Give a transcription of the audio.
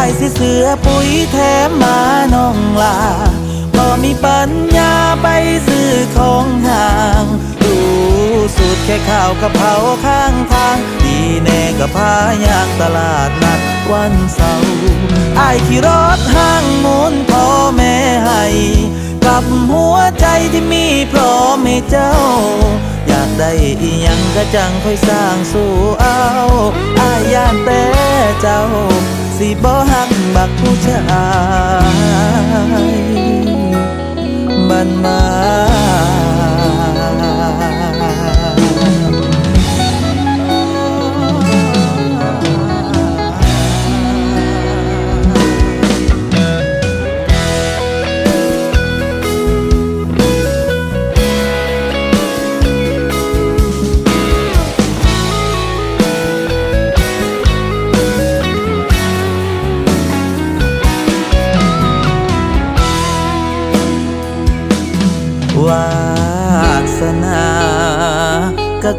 ายสิเสือปุ๋ยแถมมาน้องลาบ่มีปัญญาไปซื้อของห่างรู้สูตรแค่ข้าวกะเพราข้างทางดีแน่ก็พายางตลาดนัดวันเสาร์อ้ายขี่รถห้างมูนพ่อแม่ให้กับหัวใจที่มีพร้อมให้เจ้าอยากได้อีหยังก็จังค่อยสร้างสู่เอาอ้ายย่านแต่เจ้าสิบ่หักบักผู้ชายบันมาวาสนาก็